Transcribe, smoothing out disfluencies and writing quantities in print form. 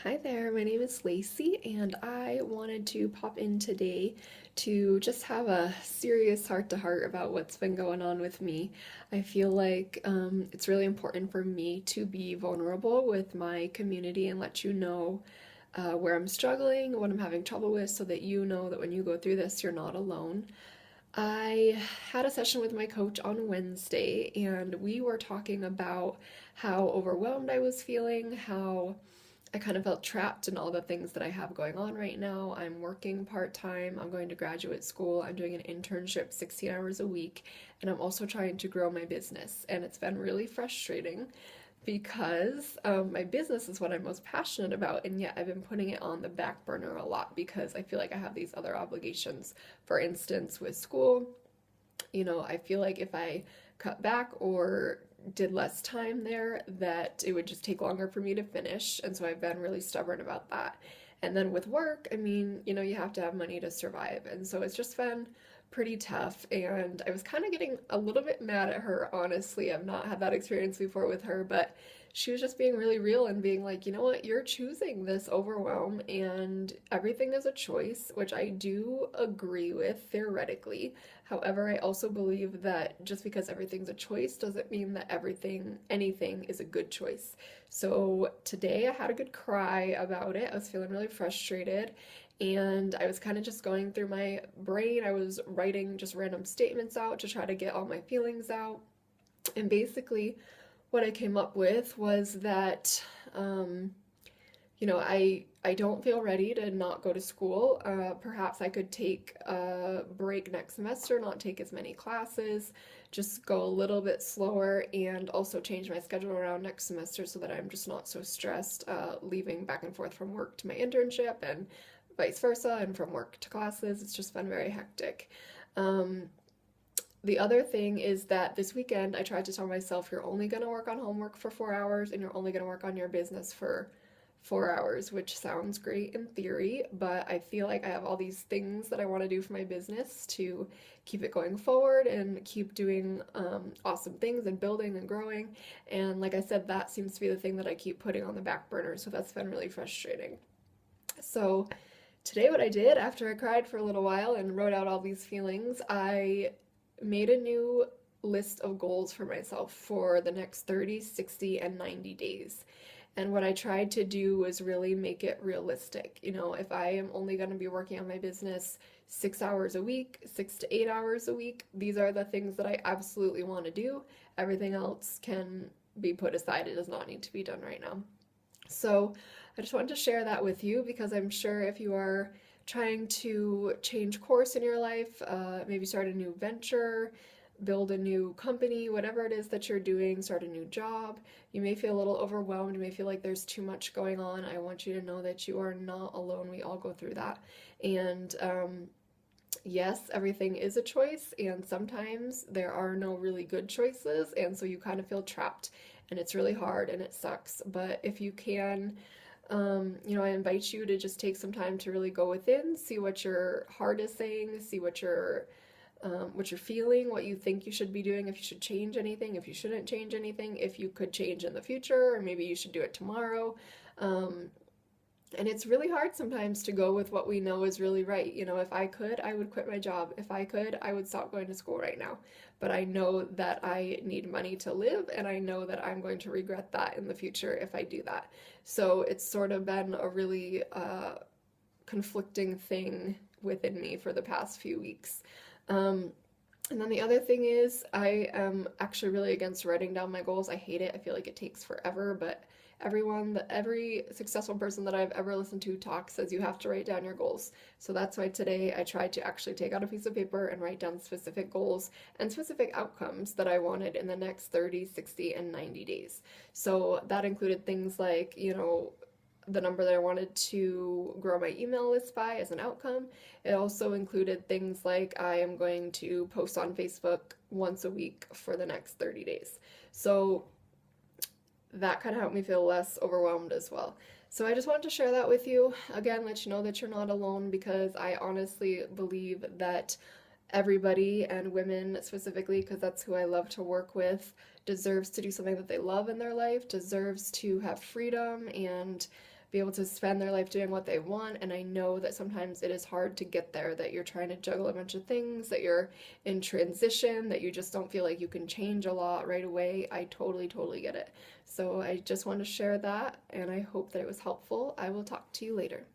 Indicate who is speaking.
Speaker 1: Hi there, my name is Lacey, and I wanted to pop in today to just have a serious heart to heart about what's been going on with me. I feel like it's really important for me to be vulnerable with my community and let you know where I'm struggling, what I'm having trouble with, so that you know that when you go through this, you're not alone. I had a session with my coach on Wednesday, and we were talking about how overwhelmed I was feeling, how I kind of felt trapped in all the things that I have going on right now. I'm working part time, I'm going to graduate school, I'm doing an internship 16 hours a week, and I'm also trying to grow my business. And it's been really frustrating because my business is what I'm most passionate about, and yet I've been putting it on the back burner a lot because I feel like I have these other obligations. For instance, with school, I feel like if I cut back or did less time there, that it would just take longer for me to finish. And so I've been really stubborn about that. And then with work, I mean, you have to have money to survive. And so it's just been pretty tough. And I was kind of getting a little bit mad at her, honestly. I've not had that experience before with her, but she was just being really real and being like, you know what, you're choosing this overwhelm and everything is a choice, which I do agree with theoretically. However, I also believe that just because everything's a choice doesn't mean that anything is a good choice. So today I had a good cry about it. I was feeling really frustrated and I was kind of just going through my brain. I was writing just random statements out to try to get all my feelings out. And basically, what I came up with was that, I don't feel ready to not go to school. Perhaps I could take a break next semester, not take as many classes, just go a little bit slower, and also change my schedule around next semester so that I'm just not so stressed leaving back and forth from work to my internship and vice versa, and from work to classes. It's just been very hectic. Um, the other thing is that this weekend I tried to tell myself you're only going to work on homework for 4 hours and you're only going to work on your business for 4 hours, which sounds great in theory, but I feel like I have all these things that I want to do for my business to keep it going forward and keep doing awesome things and building and growing. And like I said, that seems to be the thing that I keep putting on the back burner, so that's been really frustrating. So, today, what I did after I cried for a little while and wrote out all these feelings, I made a new list of goals for myself for the next 30, 60, and 90 days. And what I tried to do was really make it realistic. If I am only going to be working on my business 6 hours a week, 6 to 8 hours a week, these are the things that I absolutely want to do. Everything else can be put aside. It does not need to be done right now. So I just wanted to share that with you because I'm sure if you are trying to change course in your life, maybe start a new venture, build a new company, whatever it is that you're doing, start a new job, you may feel a little overwhelmed, you may feel like there's too much going on. I want you to know that you are not alone. We all go through that. And yes, everything is a choice, and sometimes there are no really good choices, and so you kind of feel trapped, and it's really hard and it sucks. But if you can, I invite you to just take some time to really go within, see what your heart is saying, see what you're feeling, what you think you should be doing, if you should change anything, if you shouldn't change anything, if you could change in the future, or maybe you should do it tomorrow. Um, and it's really hard sometimes to go with what we know is really right. If I could, I would quit my job. If I could, I would stop going to school right now. But I know that I need money to live, and I know that I'm going to regret that in the future if I do that. So it's sort of been a really conflicting thing within me for the past few weeks. Um, and then the other thing is, I am actually really against writing down my goals. I hate it. I feel like it takes forever, but every successful person that I've ever listened to talk says you have to write down your goals. So that's why today I tried to actually take out a piece of paper and write down specific goals and specific outcomes that I wanted in the next 30, 60, and 90 days. So that included things like, the number that I wanted to grow my email list by as an outcome. It also included things like I am going to post on Facebook once a week for the next 30 days. So that kind of helped me feel less overwhelmed as well. So I just wanted to share that with you. Again, let you know that you're not alone because I honestly believe that everybody, and women specifically, because that's who I love to work with, deserves to do something that they love in their life, deserves to have freedom and be able to spend their life doing what they want. And I know that sometimes it is hard to get there, that you're trying to juggle a bunch of things, that you're in transition, that you just don't feel like you can change a lot right away. I totally, totally get it. So I just want to share that, and I hope that it was helpful. I will talk to you later.